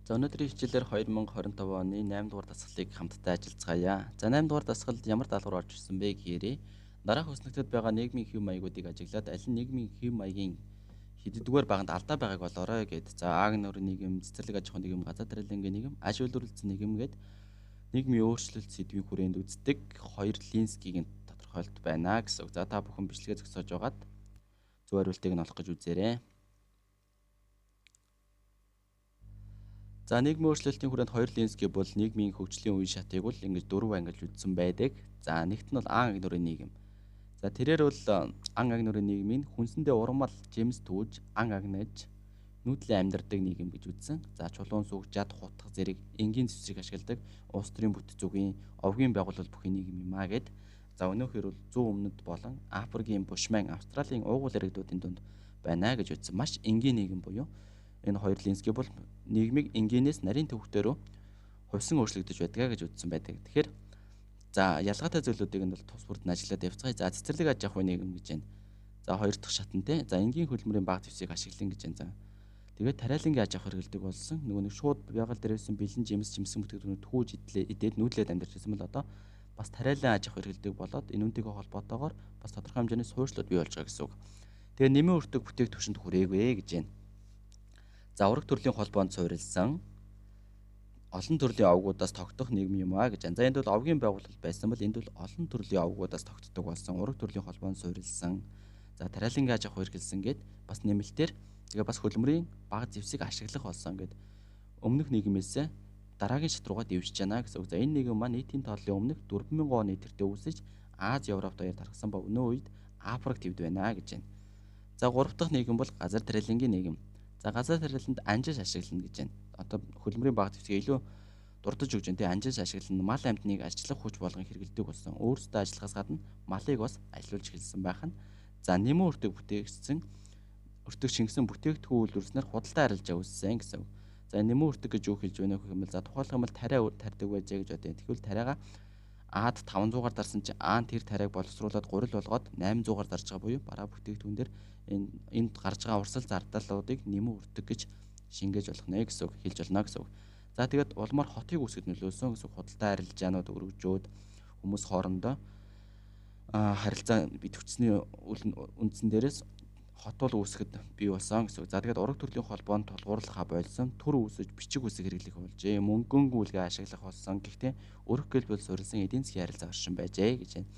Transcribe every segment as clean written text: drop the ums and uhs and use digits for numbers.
За өнөөдрийн хичээлээр 2025 оны 8 дугаар дасгалыг хамтдаа ажиллацгаая. За 8 дугаар дасгалд ямар даалгавар орж ирсэн бэ гэхээрээ дараах өснөгтөд байгаа нийгмийн хэв маягуудыг ажиглаад аль нь нийгмийн хэв маягийн хэддүгээр баганд алдаа байгааг олоорой гэд. За аг нурын нийгэм, цэцэрлэг аж ахуйн нийгэм, газар тариалангийн нийгэм, аж үйлдвэрлэлийн нийгэм гэд нийгмийн өөрчлөлт сэдвийн хүрээнд үздэг хоёр линскийг тодорхойлт байна гэсэн үг. За та бүхэн бичлэгээ зогсоож байгаад зөв хариултыг нь олох гэж үзээрэй. За нийгмийн өөрчлөлтийн хүрээнд хоёр линсгий бол нийгмийн хөгжлийн үе шатыг бол ингэж дөрвөн ангилж үзсэн байдаг. За нэгт нь бол ан аг нурын нийгэм. За тэрээр бол ан аг нурын нийгмийг хүнсэндээ ургамал жимс түүж ан агнаж нүүдлийн амьдардаг нийгэм гэж үзсэн. За чулуун сүг, жад, хутга зэрэг энгийн зэвсрийг ашигладаг улс төрийн бүтэц зүгийн овгийн байгууллал бүхий нийгэм юм аа гэд. За өнөөхөр бол зүүн өмнөд болон Африкийн Бушман, Австралийн уугуул иргэдүүдийн дунд байна гэж үзсэн. Маш энгийн нийгэм буюу энэ хоёр линсгий бол нийгмийг энгийнээс нарийн төвхтөөрөө хувьсан өөрчлөгдөж байдгаа гэж үзсэн байдаг. Тэгэхээр за ялгаатай зүйлүүдийг нь бол тус бүрд нь ажиллаад явцгаая. За цэцэрлэг аж ахуйн нийгэм гэж байна. За хоёр дахь шатн те. За энгийн хөдөлмөрийн баг твсийг ашиглан гэж байна. За тэгээд тариалангийн аж ахуй хэрэглэдэг болсон. Нөгөө нэг шууд байгаль дээрээсэн бэлэн жимс жимсэн бүтээгдэхүүнүүд түүж идээд нүүдлээд амьдарч байсан бол одоо бас тариалан аж ахуй хэрэглэдэг болоод энэ үнэтэйгээ холбоотойгоор бас тодорхой хэмжээний суурьшлууд бий болж байгаа гэсэн үг. Тэгээд нэмийн өртөг бүтээгдэхүүнд хүрээгүй гэж байна. За ураг төрлийн холбоонд суурилсан олон төрлийн овгуудаас тогтох нийгэм юм аа гэж байна. За энд бол овгийн байгууллал байсан бол энд бол олон төрлийн овгуудаас тогтдог болсон ураг төрлийн холбоонд суурилсан. За тариалангийн аж ахуй хэрэглэсэн гэд бас нэмэлтээр тэгээ бас хөдөлмөрийн бага зэвсэг ашиглах болсон гэд өмнөх нийгмээс дараагийн шат руугаа дэвшиж байна гэсэн үг. За энэ нийгэм маань нийтийн тооллын өмнөх 4000 оны тэртээ үүсэж Аз, Европт даяар тархсан ба өнөө үед Африк төвд байна гэж байна. За гурав дахь нийгэм бол газар тариалангийн нийгэм. За газар тариаланд анжиж ашиглана гэж байна. Одоо хөдөлмөрийн баг зэвсгээ илүү дурдж өгч дээ анжиж ашиглана мал амьтныг ажиллах хүч болгон хэрэглэдэг болсон. Өөрсдөө ажиллахаас гадна малыг бас ажилуулж эхэлсэн байх нь. За нэмэн өртөг бүтээгдсэн өртөг шингэсэн бүтээгдэхүүн үйлдвэрлэснээр худалдаа арилжаа үүссэн гэсэн. За нэмэн өртөг гэж юу хэлж байна вэ гэвэл за тухайлх юм бол тариа тарьдаг байжээ гэж бодъё. Тэгвэл тариагаа Аад 500-аар дарсан чи Аан тэр тариаг боловсруулад 3 болгоод 800-аар дарж байгаа буюу бараа бүтээгдэхүүн дээр энд гарч байгаа урсгал зардлуудыг нэмэн өртөг гэж шингээж болох нэ гэсэн үг хэлж болно гэсэн үг. За тэгээд улмаар хотыг үүсгэж нөлөөлсөн гэсэн худалдаа арилжаанууд өргөжөөд хүмүүс хоорондоо харилцаа битгчсний үндсэн дээрээс хот бол үүсгэд бий болсон гэсэн үг. За тэгээд ураг төрлийн холбоонд тулгуурлахаа болсон төр үүсэж бичиг үсэг хэрэглэх болжээ. Мөнгөн гүйлгээ ашиглах болсон. Гэхдээ өрх гэл бол суурилсан эдийн засгийн харилцаа оршин байжээ гэж байна.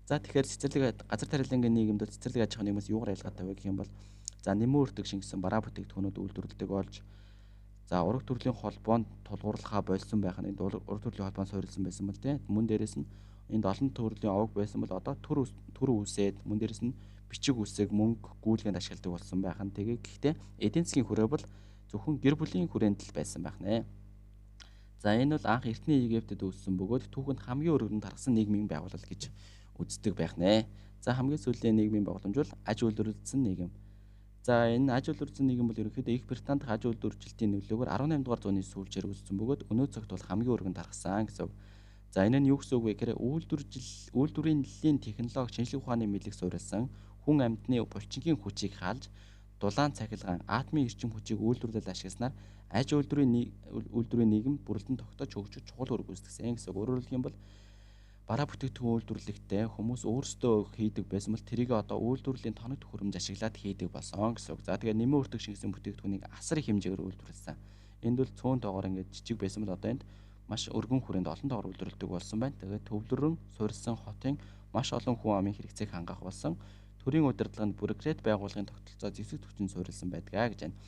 За тэгэхээр цэцэрлэг газар тариалангийн нийгэмд цэцэрлэг аж ахуйн нийгмээс юугаар ялгаатай вэ гэх юм бол за нэмэн өртөг шингэсэн бараа бүтээгдэхүүнүүд үйлдвэрлэдэг болж за ураг төрлийн холбоонд тулгуурлахаа болсон байх нь энд ураг төрлийн холбоонд суурилсан байсан бол тийм мөн дээрээс нь энд олон төрлийн овог байсан бол одоо төр үүсээд мөн дээрээс нь бичиг үсэг мөнгө гүйлгээнд ашигладаг болсон байх нь тэгээ гэхдээ эдийн засгийн хүрээ бол зөвхөн гэр бүлийн хүрээнд л байсан байх нэ. За энэ бол анх эртний Египтэд үүссэн бөгөөд түүхэнд хамгийн өргөнд тархсан нийгмийн байгууллал гэж үздэг байх нэ. За хамгийн сүүлийн нийгмийн байгууламж бол аж үйлдвэрлэсэн нийгэм. За энэ аж үйлдвэрлэсэн нийгэм бол ерөнхийдөө Их Британд аж үйлдвэржилтийн нөлөөгөөр 18 дугаар зууны сүүлчээр үүссэн бөгөөд өнөө цагт бол хамгийн өргөнд тархсан гэсэн. За энэ нь юу гэсэн үг вэ гэхээр үйлдвэрийн технологи шинжлэх ухааны мэдлэг суурилсан хүн амьтны булчингийн хүчийг хаалж дулаан цахилгаан атомын эрчим хүчийг үйлдвэрлэл ашигласнаар аж үйлдвэрийн нийгэм бүрэлдэн тогтоож хөгжиж чухал үүрэг гүйцэтгэсэн гэсэн. Өөрөөр хэлэх юм бол бараа бүтээгдэхүүн үйлдвэрлэхдээ хүмүүс өөрсдөө хийдэг байсан бол тэрийг одоо үйлдвэрлэлийн тоног төхөөрөмж ашиглаад хийдэг болсон гэсэн. За тэгээ нэмэн өртөг шингэсэн бүтээгдэхүүнийг асар их хэмжээгээр үйлдвэрлэсэн. Энд бол цөөн тоогоор ингээд жижиг байсан бол одоо энд маш өргөн хүрээнд олон тоогоор үйлдвэрлэдэг болсон байна. Тэгээ төвлөрөн суурилсан хотын маш олон хүн амын хэрэгцээг хангах болсон. Төрийн удирдлаганд бюрократ байгууллагын тогтолцоо зэвсэг төвчөнд суурилсан байдгаа гэж байна.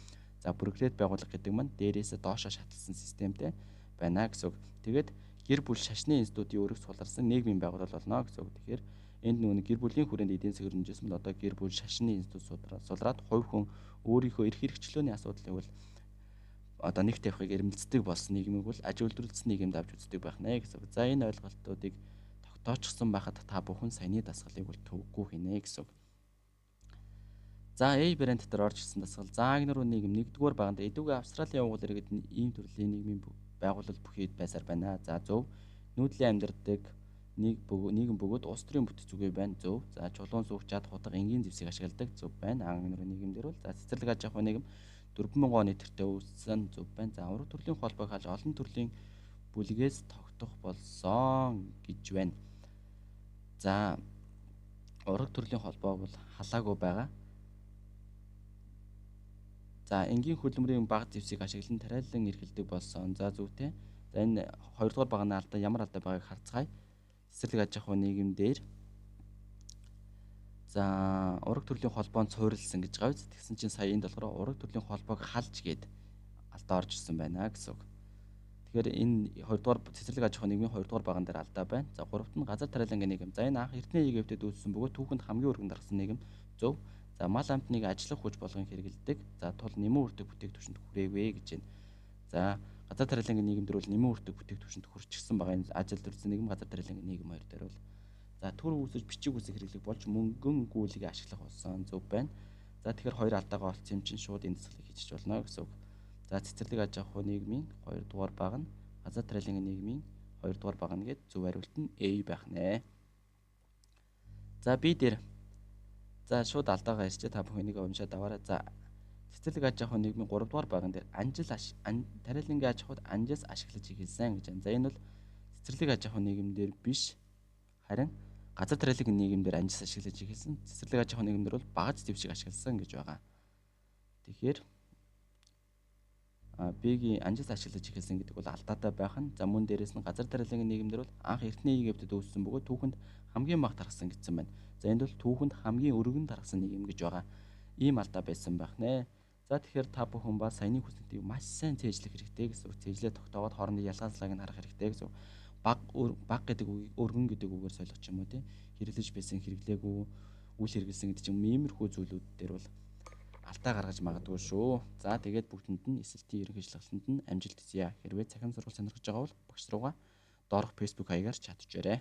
За бюрократ байгууллага гэдэг маань дээрээсээ доошоо шатлсан системтэй байна гэсэн. Тэгээд гэр бүл шашны институтын өрөг суларсан нийгмийн байгууллал болно гэсэн үг. Тэгэхээр энд нөгөө гэр бүлийн хүрээнд эдийн засаг хөрөнгөжсөн бол одоо гэр бүл шашны институт сулраад хувь хүн өөрийнхөө эрх хэрэгчлөөний асуудлыг бол одоо нэг тавихыг эрмэлздэг болсон нийгмийг бол аж үйлдвэрлэсэн нийгэмд авч үздэг байх нэ гэсэн. За энэ ойлголтуудыг тогтоочсон байхад та бүхэн саяны дасгалыг бол төвөггүй хийнэ гэсэн. За A брэнд дээр орж ирсэн дасгал. За агнур нийгэм 1-р баганд эдүгэ Австралийн уугуул иргэд нь ийм төрлийн нийгмийн байгууллал бүхийд байсаар байна. За зөв нүүдлийн амьдардаг нийгэм бөгөөд улс төрийн бүтэц зүгээ байна. Зөв. За чулуун сүх чад хутга энгийн зэвсэг ашигладаг зөв байна. Агнур нийгэмдэр бол за цэцэрлэг аж ахуйн нийгэм 4000 оны тэртээ үүссэн зөв байна. За ураг төрлийн холбоог хааж олон төрлийн бүлгээс тогтох болсон гэж байна. За ураг төрлийн холбоо бол халаагүй байгаа. За энгийн хөдөлмөрийн бага зэвсгийг ашиглан тариалан эрхэлдэг болсон. За зөвтэй. За энэ 2 дугаар багааны алдаа ямар алдаа байгааг харцгаая. Цэцэрлэг аж ахуйн нийгэм дээр за ураг төрлийн холбоонд суурилсан гэж байгаа биз. Тэгсэн чинь сая энд болохоор ураг төрлийн холбоог халж гээд алдаа орж ирсэн байна гэсэн үг. Тэгэхээр энэ 2 дугаар цэцэрлэг аж ахуйн нийгмийн 2 дугаар багаан дээр алдаа байна. За 3-т нь газар тариалангийн нийгэм. За энэ анх Эрдэнэ Египтэд үүссэн бөгөөд түүхэнд хамгийн өргөн дарсан нийгэм зөв. За мал амтныг ажиллах хүч болгон хэрэгэлдэг. За тул нэмэн үрдэг бүтээгдэхүүнт хүрээвэ гэж байна. За газар тариалангийн нийгэмдэр бол нэмэн үрдэг бүтээгдэхүүнт хүрчихсэн байгаа. Энэ ажил төрсэн нийгэм газар тариалангийн нийгэм хоёр дээр бол за төр үүсэж бичиг үсэг хэрэглэх болж мөнгөн гүйлгийг ашиглах болсон зөв байна. За тэгэхээр хоёр алдаагаа олцсон юм чинь шууд энэ засаглыг хийчих болно гэсэн үг. За цэцэрлэг аж ахуйн нийгмийн 2 дугаар баг нь газар тариалангийн нийгмийн 2 дугаар баг нь гээд зөв хариулт нь A байх нэ. За B дээр за шууд алдаагаа ярьж та бүхэн энийг уншаад аваарай. За цэцэрлэг аж ахуйн нийгмийн 3 дугаар баган дээр тариалангийн аж ахуйд анжаас ашиглаж эхэлсэн гэж байна. За энэ бол цэцэрлэг аж ахуйн нийгэмдэр биш харин газар тариалангийн нийгэмдэр анжаас ашиглаж эхэлсэн. Цэцэрлэг аж ахуйн нийгэмдэр бол багаж дэвшиг ашигласан гэж байгаа. Тэгэхээр Б-гийн анжаас ашиглаж эхэлсэн гэдэг бол алдаатай байх нь. За мөн дээрэс нь газар тариалангийн нийгэмдэр бол анх Эрдэнэ Египтэд үүссэн бөгөөд түүхэнд хамгийн бага тархсан гэсэн байна. За энд бол түүхэнд хамгийн өргөн тархсан нийгэм гэж байгаа. Ийм алдаа байсан байх нэ. За тэгэхээр та бүхэн ба саяны хүснэлтийг маш сайн цээжлэх хэрэгтэй гэсэн үг. Цээжлээ тогтоогоод хоорондын ялгаалцлагыг нь харах хэрэгтэй гэсэн үг. Баг гэдэг үгийг өргөн гэдэг үгээр солих ч юм уу тийм хэрэглэж байсан хэрэглээгүй үл хэрэгэлсэн гэдэг чинь иймэрхүү зүйлүүд дээр бол алдаа гаргаж магадгүй шүү. За тэгээд бүгдэнд нь эсэлтийн ерөнхийлөгчлөлтөнд нь амжилт хүсье. Хэрвээ цахим сургалт сонирхож байгаа бол багш руугаа доорх Facebook хаягаар чатжээрэй.